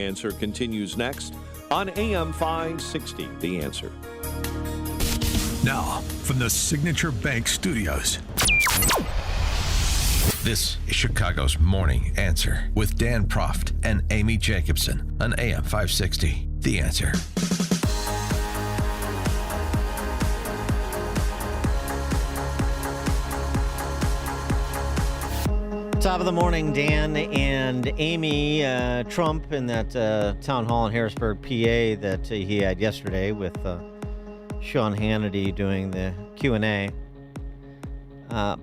Answer continues next on AM 560. The Answer. Now, from the Signature Bank Studios. This is Chicago's Morning Answer with Dan Proft and Amy Jacobson on AM 560. The Answer. Top of the morning, Dan and Amy. Trump in that town hall in Harrisburg, PA, that he had yesterday with Sean Hannity doing the Q&A,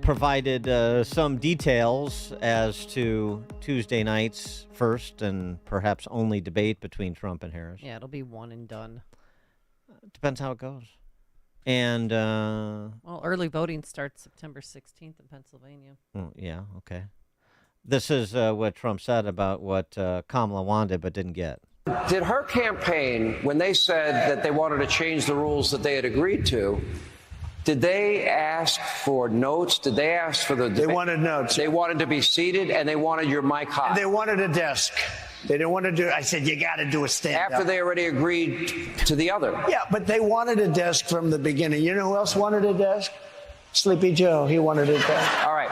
provided some details as to Tuesday night's first and perhaps only debate between Trump and Harris. Yeah, it'll be one and done. Depends how it goes. And well, early voting starts September 16th in Pennsylvania. Yeah, okay. This is what Trump said about what Kamala wanted but didn't get. Did her campaign, when they said that they wanted to change the rules that they had agreed to, did they ask for notes? Did they ask for the... They wanted notes. They wanted to be seated, and they wanted your mic hot. And they wanted a desk. They didn't want to do... I said, you got to do a stand-up. After they already agreed to the other. Yeah, but they wanted a desk from the beginning. You know who else wanted a desk? Sleepy Joe. He wanted a desk. All right.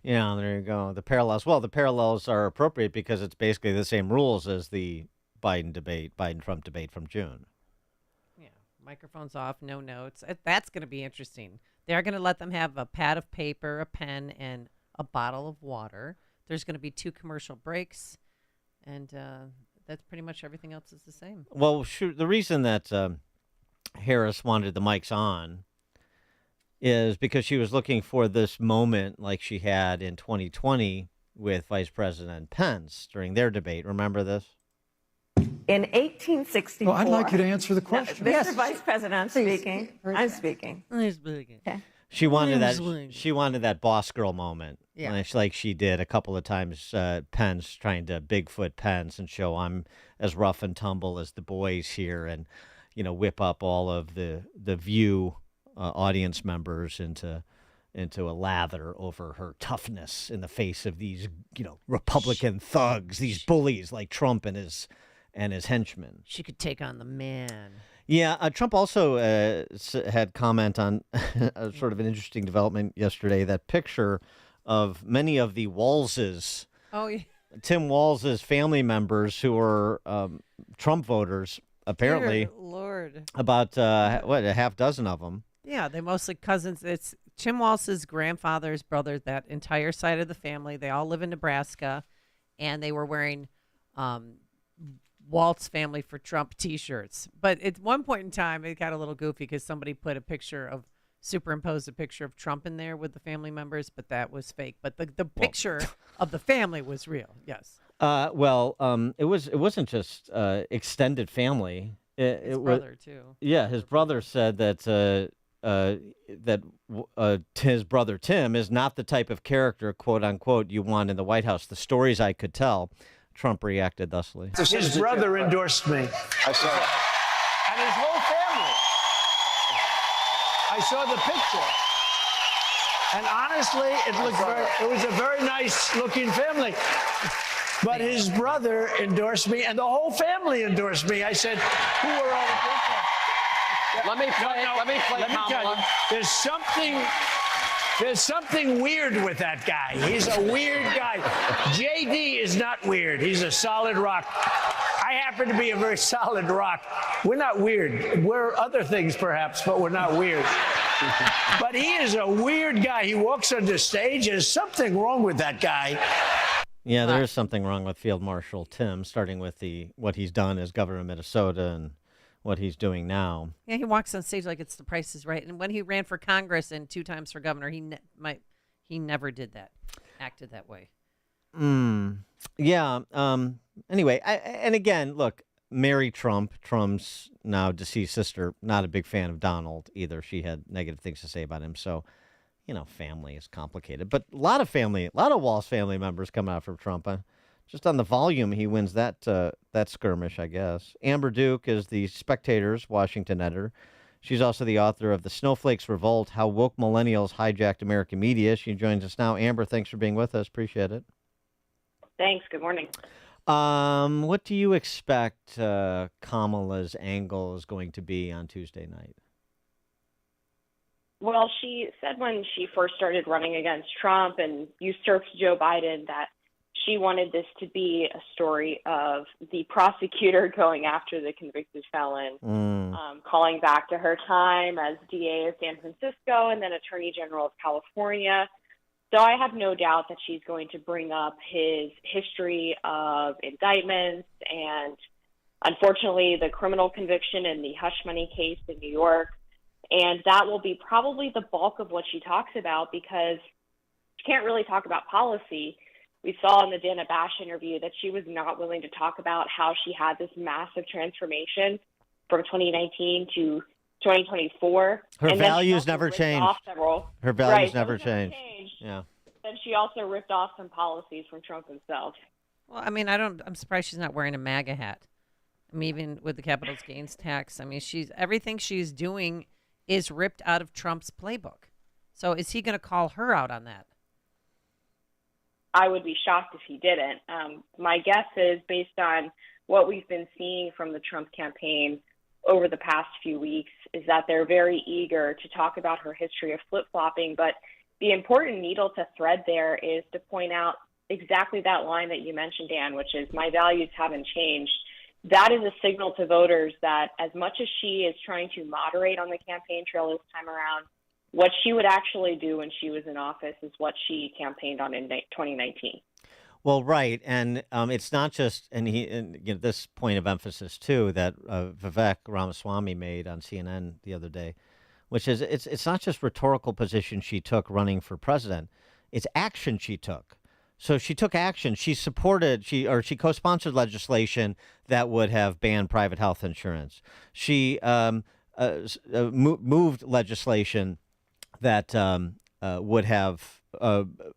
Yeah, there you go. The parallels. Well, the parallels are appropriate because it's basically the same rules as the Biden-Trump debate from June. Yeah, microphones off, no notes. That's going to be interesting. They're going to let them have a pad of paper, a pen, and a bottle of water. There's going to be 2 commercial breaks, and that's pretty much everything else is the same. Well, the reason that Harris wanted the mics on is because she was looking for this moment like she had in 2020 with Vice President Pence during their debate. Remember this? In 1864. Well, I'd like you to answer the question. Mr. Vice President, I'm speaking. I'm speaking. Okay. She wanted that. She wanted that boss girl moment. Yeah. Like she did a couple of times. Pence trying to Bigfoot Pence and show I'm as rough and tumble as the boys here, and whip up all of the View audience members into a lather over her toughness in the face of these Republican thugs, these bullies like Trump and his henchmen. She could take on the man. Yeah, Trump also had comment on a sort of an interesting development yesterday, that picture of many of the Walz's, Tim Walz's family members who are Trump voters, apparently. Dear Lord. About, a half dozen of them. Yeah, they're mostly cousins. It's Tim Walz's grandfather's brother, that entire side of the family. They all live in Nebraska, and they were wearing Walt's Family for Trump T-shirts. But at one point in time, it got a little goofy because somebody put superimposed a picture of Trump in there with the family members, but that was fake. But the picture of the family was real. Yes. It wasn't just extended family. His brother too. Yeah, his brother said that his brother Tim is not the type of character, quote unquote, you want in the White House. The stories I could tell. Trump reacted thusly. His brother endorsed me. I saw it. And his whole family. I saw the picture. And honestly, it was a very nice looking family. But his brother endorsed me, and the whole family endorsed me. I said, who are all the people? Let me play Kamala. There's something weird with that guy. He's a weird guy. JD is not weird. He's a solid rock. I happen to be a very solid rock. We're not weird. We're other things, perhaps, but we're not weird. But he is a weird guy. He walks on the stage. There's something wrong with that guy. Yeah, there is something wrong with Field Marshal Tim, starting with what he's done as governor of Minnesota and what he's doing now. Yeah, he walks on stage like it's The Price is Right. And when he ran for Congress and 2 times for governor, he never did that, acted that way. Yeah. Anyway, and again, look, Mary Trump, Trump's now deceased sister, not a big fan of Donald either. She had negative things to say about him. So, family is complicated. But a lot of Walz family members come out from Trump. Just on the volume, he wins that skirmish, I guess. Amber Duke is the Spectator's Washington editor. She's also the author of The Snowflakes Revolt, How Woke Millennials Hijacked American Media. She joins us now. Amber, thanks for being with us. Appreciate it. Thanks. Good morning. What do you expect Kamala's angle is going to be on Tuesday night? Well, she said when she first started running against Trump and usurped Joe Biden that she wanted this to be a story of the prosecutor going after the convicted felon, calling back to her time as DA of San Francisco and then Attorney General of California. So I have no doubt that she's going to bring up his history of indictments and, unfortunately, the criminal conviction in the hush money case in New York. And that will be probably the bulk of what she talks about because she can't really talk about policy. We saw in the Dana Bash interview that she was not willing to talk about how she had this massive transformation from 2019 to 2024. Her values never changed. Her values never changed. Yeah. Then she also ripped off some policies from Trump himself. Well, I mean, I'm surprised she's not wearing a MAGA hat. I mean, even with the capital gains tax, I mean, everything she's doing is ripped out of Trump's playbook. So is he going to call her out on that? I would be shocked if he didn't. My guess is, based on what we've been seeing from the Trump campaign over the past few weeks, is that they're very eager to talk about her history of flip-flopping. But the important needle to thread there is to point out exactly that line that you mentioned, Dan, which is my values haven't changed. That is a signal to voters that as much as she is trying to moderate on the campaign trail this time around, what she would actually do when she was in office is what she campaigned on in 2019. Well, right, and it's not just, and this point of emphasis too that Vivek Ramaswamy made on CNN the other day, which is it's not just rhetorical position she took running for president, it's action she took. So she took action. She co-sponsored legislation that would have banned private health insurance. She moved legislation that would have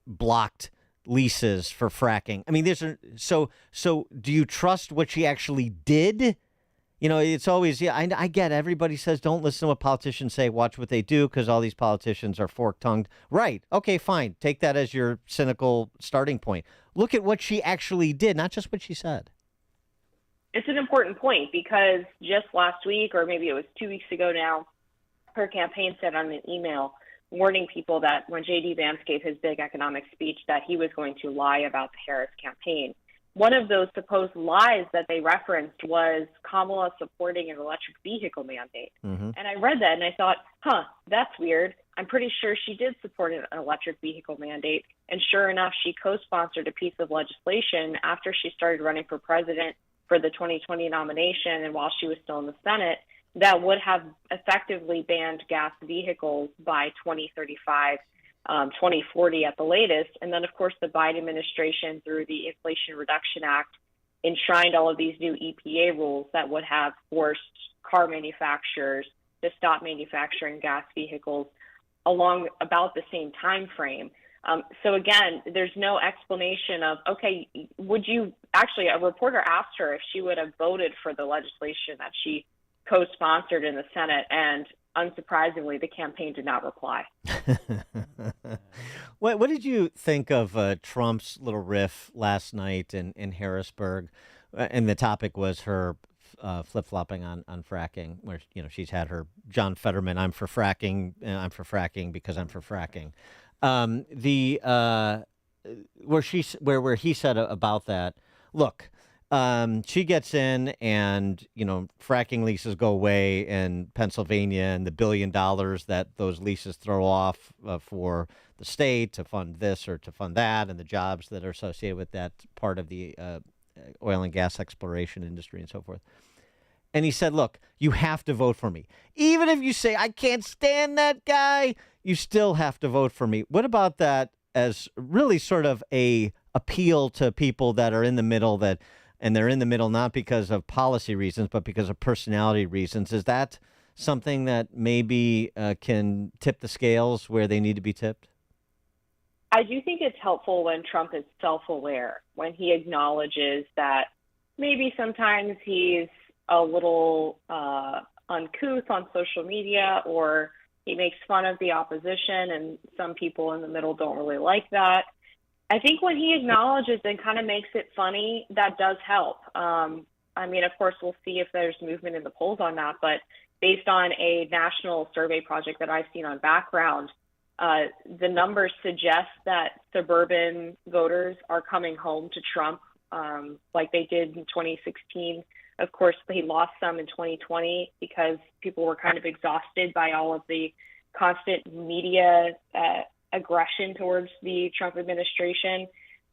blocked leases for fracking. I mean, so do you trust what she actually did? You know, it's always, I get everybody says don't listen to what politicians say, watch what they do because all these politicians are fork-tongued. Right. Okay, fine. Take that as your cynical starting point. Look at what she actually did, not just what she said. It's an important point because just last week, or maybe it was 2 weeks ago now, her campaign said on an email warning people that when J.D. Vance gave his big economic speech that he was going to lie about the Harris campaign. One of those supposed lies that they referenced was Kamala supporting an electric vehicle mandate. Mm-hmm. And I read that and I thought, that's weird. I'm pretty sure she did support an electric vehicle mandate. And sure enough, she co-sponsored a piece of legislation after she started running for president for the 2020 nomination and while she was still in the Senate that would have effectively banned gas vehicles by 2035. 2040 at the latest. And then, of course, the Biden administration, through the Inflation Reduction Act, enshrined all of these new EPA rules that would have forced car manufacturers to stop manufacturing gas vehicles along about the same time frame. So, again, there's no explanation of, okay, a reporter asked her if she would have voted for the legislation that she co-sponsored in the Senate, and unsurprisingly, the campaign did not reply. What did you think of Trump's little riff last night in Harrisburg? And the topic was her flip-flopping on fracking, where she's had her John Fetterman, I'm for fracking because I'm for fracking. Where he said about that, look. She gets in and, fracking leases go away in Pennsylvania and the $1 billion that those leases throw off for the state to fund this or to fund that and the jobs that are associated with that part of the oil and gas exploration industry and so forth. And he said, look, you have to vote for me. Even if you say, I can't stand that guy, you still have to vote for me. What about that as really sort of a appeal to people that are in the middle and they're in the middle not because of policy reasons, but because of personality reasons? Is that something that maybe can tip the scales where they need to be tipped? I do think it's helpful when Trump is self-aware, when he acknowledges that maybe sometimes he's a little uncouth on social media, or he makes fun of the opposition, and some people in the middle don't really like that. I think when he acknowledges and kind of makes it funny, that does help. I mean, of course, we'll see if there's movement in the polls on that, but based on a national survey project that I've seen on Background, the numbers suggest that suburban voters are coming home to Trump like they did in 2016. Of course, they lost some in 2020 because people were kind of exhausted by all of the constant media aggression towards the Trump administration.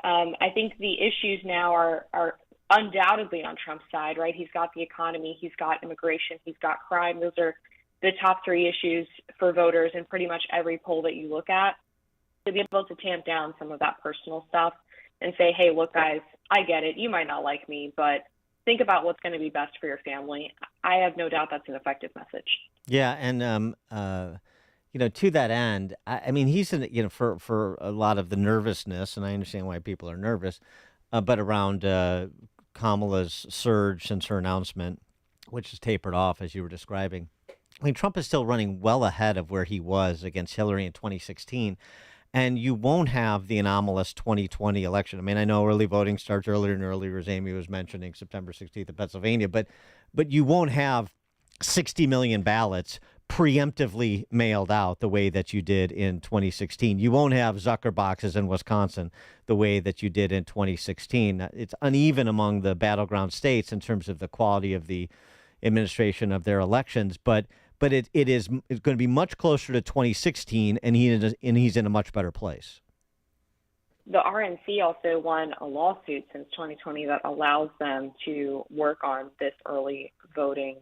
I think the issues now are undoubtedly on Trump's side, right? He's got the economy, he's got immigration, he's got crime. Those are the top three issues for voters in pretty much every poll that you look at. To be able to tamp down some of that personal stuff and say, hey, look, guys, I get it. You might not like me, but think about what's going to be best for your family. I have no doubt that's an effective message. Yeah, and to that end, I mean, he's in, for a lot of the nervousness, and I understand why people are nervous, but around Kamala's surge since her announcement, which has tapered off, as you were describing. I mean, Trump is still running well ahead of where he was against Hillary in 2016. And you won't have the anomalous 2020 election. I mean, I know early voting starts earlier and earlier, as Amy was mentioning, September 16th in Pennsylvania, but you won't have 60 million ballots preemptively mailed out the way that you did in 2016. You won't have Zucker boxes in Wisconsin the way that you did in 2016. It's uneven among the battleground states in terms of the quality of the administration of their elections, but it's going to be much closer to 2016, and he's in a much better place. The RNC also won a lawsuit since 2020 that allows them to work on this early voting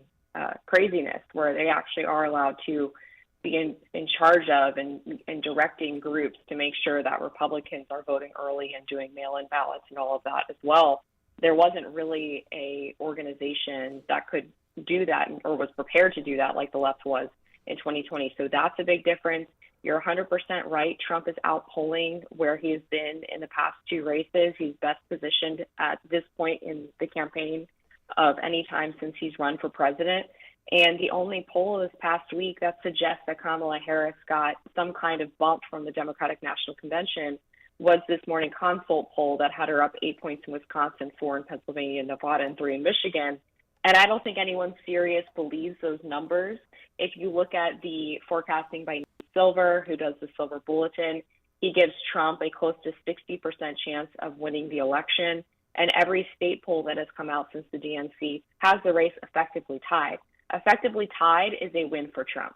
craziness, where they actually are allowed to be in charge of and directing groups to make sure that Republicans are voting early and doing mail-in ballots and all of that as well. There wasn't really a organization that could do that or was prepared to do that like the left was in 2020. So that's a big difference. You're 100% right. Trump is outpolling where he has been in the past two races. He's best positioned at this point in the campaign of any time since he's run for president. And the only poll this past week that suggests that Kamala Harris got some kind of bump from the Democratic National Convention was this morning consult poll that had her up 8 points in Wisconsin, 4 in Pennsylvania, Nevada, and 3 in Michigan. And I don't think anyone serious believes those numbers. If you look at the forecasting by Nate Silver, who does the Silver Bulletin, he gives Trump a close to 60% chance of winning the election. And every state poll that has come out since the DNC has the race effectively tied. Effectively tied is a win for Trump.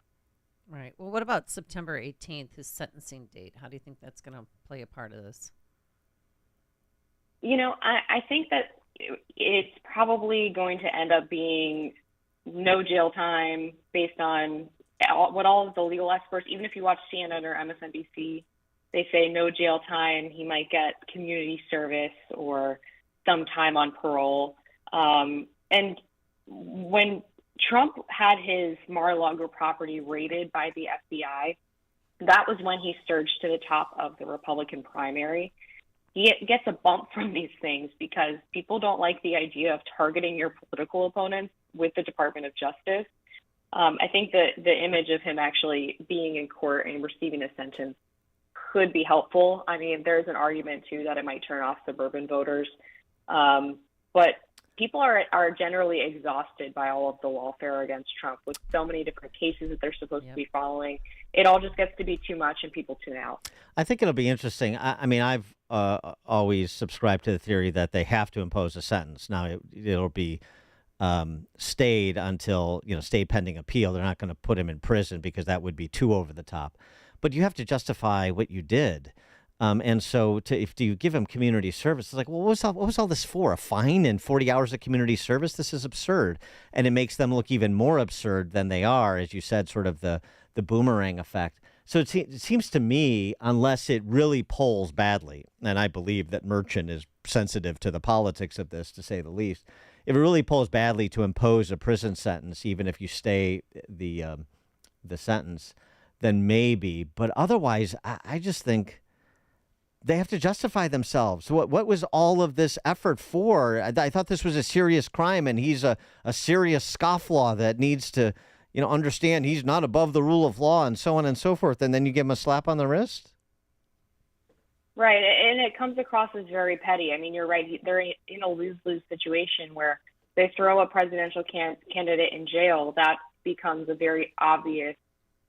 Right. Well, what about September 18th, his sentencing date? How do you think that's going to play a part of this? I think that it's probably going to end up being no jail time based on what all of the legal experts, even if you watch CNN or MSNBC, they say no jail time. He might get community service or some time on parole. And when Trump had his Mar-a-Lago property raided by the FBI, that was when he surged to the top of the Republican primary. He gets a bump from these things because people don't like the idea of targeting your political opponents with the Department of Justice. I think that the image of him actually being in court and receiving a sentence could be helpful. I mean, there's an argument, too, that it might turn off suburban voters. But people are generally exhausted by all of the lawfare against Trump with so many different cases that they're supposed to be following. It all just gets to be too much and people tune out. I think it'll be interesting. I mean, I've always subscribed to the theory that they have to impose a sentence. Now, it'll be stayed until, stayed pending appeal. They're not going to put him in prison because that would be too over the top. But you have to justify what you did. And so if you give him community service, it's like, well, what was all this for? A fine and 40 hours of community service? This is absurd. And it makes them look even more absurd than they are, as you said, sort of the boomerang effect. So it seems to me, unless it really polls badly, and I believe that Merchant is sensitive to the politics of this, to say the least, if it really polls badly to impose a prison sentence, even if you stay the sentence, then maybe. But otherwise, I just think they have to justify themselves. What was all of this effort for? I thought this was a serious crime, and he's a serious scofflaw that needs to, understand he's not above the rule of law and so on and so forth. And then you give him a slap on the wrist? Right, and it comes across as very petty. I mean, you're right. They're in a lose-lose situation where they throw a presidential candidate in jail. That becomes a very obvious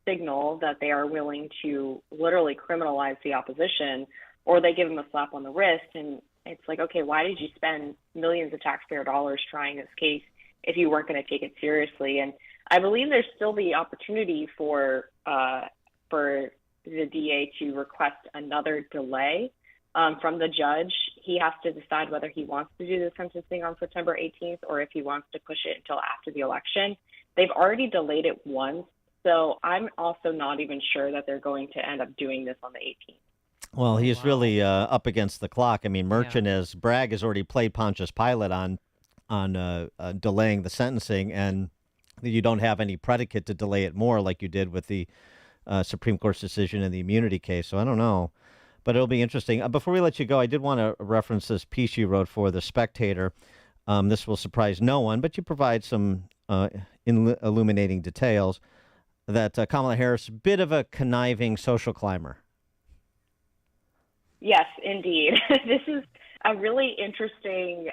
signal that they are willing to literally criminalize the opposition, or they give them a slap on the wrist. And it's like, okay, why did you spend millions of taxpayer dollars trying this case if you weren't going to take it seriously? And I believe there's still the opportunity for the DA to request another delay from the judge. He has to decide whether he wants to do the sentencing on September 18th or if he wants to push it until after the election. They've already delayed it once, so I'm also not even sure that they're going to end up doing this on the 18th. Well, he's really up against the clock. I mean, Bragg has already played Pontius Pilate on delaying the sentencing, and you don't have any predicate to delay it more like you did with the Supreme Court's decision in the immunity case. So I don't know, but it'll be interesting. Before we let you go, I did want to reference this piece you wrote for The Spectator. This will surprise no one, but you provide some illuminating details that Kamala Harris, bit of a conniving social climber. Yes, indeed. This is a really interesting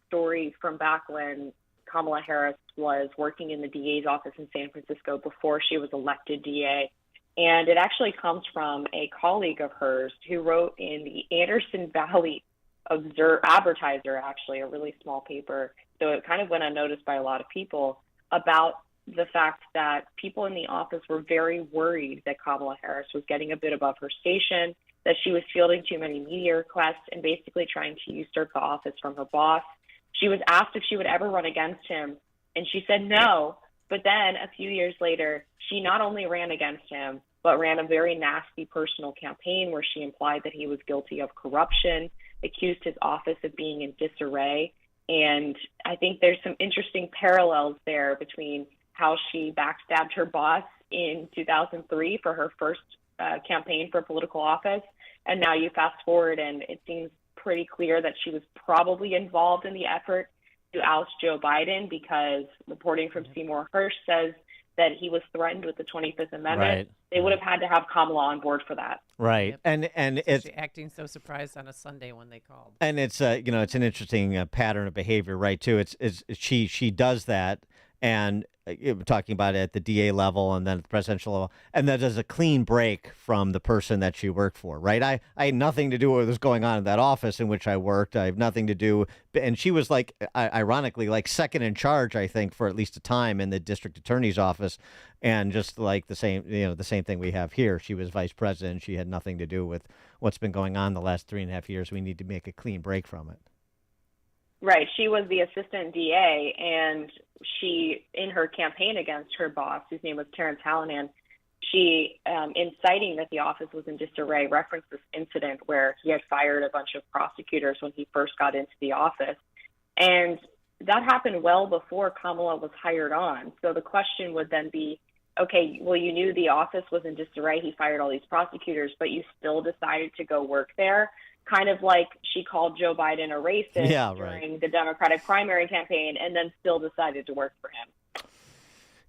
story from back when Kamala Harris was working in the DA's office in San Francisco before she was elected DA. And it actually comes from a colleague of hers who wrote in the Anderson Valley Advertiser, actually, a really small paper. So it kind of went unnoticed by a lot of people, about the fact that people in the office were very worried that Kamala Harris was getting a bit above her station, that she was fielding too many media requests and basically trying to usurp the office from her boss. She was asked if she would ever run against him, and she said no. But then a few years later, she not only ran against him, but ran a very nasty personal campaign where she implied that he was guilty of corruption, accused his office of being in disarray. And I think there's some interesting parallels there between how she backstabbed her boss in 2003 for her first campaign for political office. And now you fast forward, and it seems pretty clear that she was probably involved in the effort to oust Joe Biden, because reporting from Seymour Hersh says that he was threatened with the 25th Amendment. Right. They would have had to have Kamala on board for that. Right. Yep. And it's acting so surprised on a Sunday when they called. And it's it's an interesting pattern of behavior, right? Too. It's she does that, and talking about it at the DA level and then at the presidential level, and that is a clean break from the person that she worked for, right? I had nothing to do with what was going on in that office in which I worked. I have nothing to do, and she was like, ironically, like second in charge, I think, for at least a time in the district attorney's office, and just like the same thing we have here. She was vice president. She had nothing to do with what's been going on the last 3.5 years. We need to make a clean break from it. Right. She was the assistant DA, and she, in her campaign against her boss, whose name was Terrence Hallinan, she, inciting that the office was in disarray, referenced this incident where he had fired a bunch of prosecutors when he first got into the office. And that happened well before Kamala was hired on. So the question would then be, okay, well, you knew the office was in disarray. He fired all these prosecutors, but you still decided to go work there. Kind of like she called Joe Biden a racist during the Democratic primary campaign, and then still decided to work for him.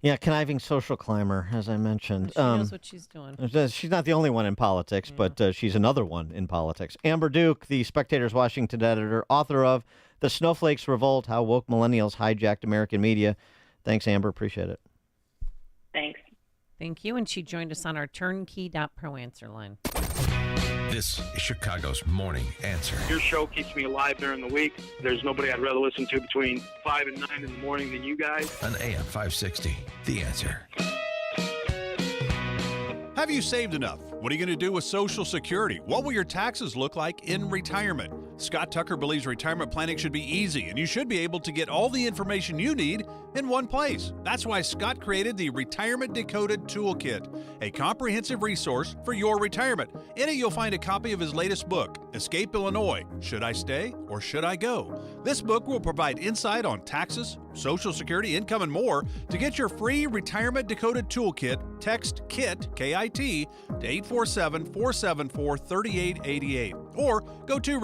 Yeah, conniving social climber, as I mentioned. She knows what she's doing. She's not the only one in politics, but she's another one in politics. Amber Duke, the Spectator's Washington editor, author of The Snowflakes Revolt, How Woke Millennials Hijacked American Media. Thanks, Amber. Appreciate it. Thanks. Thank you. And she joined us on our turnkey.pro answer line. This is Chicago's Morning Answer. Your show keeps me alive during the week. There's nobody I'd rather listen to between 5 and 9 in the morning than you guys. On AM 560, The Answer. Have you saved enough? What are you going to do with Social Security? What will your taxes look like in retirement? Scott Tucker believes retirement planning should be easy, and you should be able to get all the information you need in one place. That's why Scott created the Retirement Decoded Toolkit, a comprehensive resource for your retirement. In it, you'll find a copy of his latest book, Escape Illinois: Should I Stay or Should I Go? This book will provide insight on taxes, Social Security, income, and more. To get your free Retirement Decoded Toolkit, text KIT, K-I-T, to 847-474-3888, or go to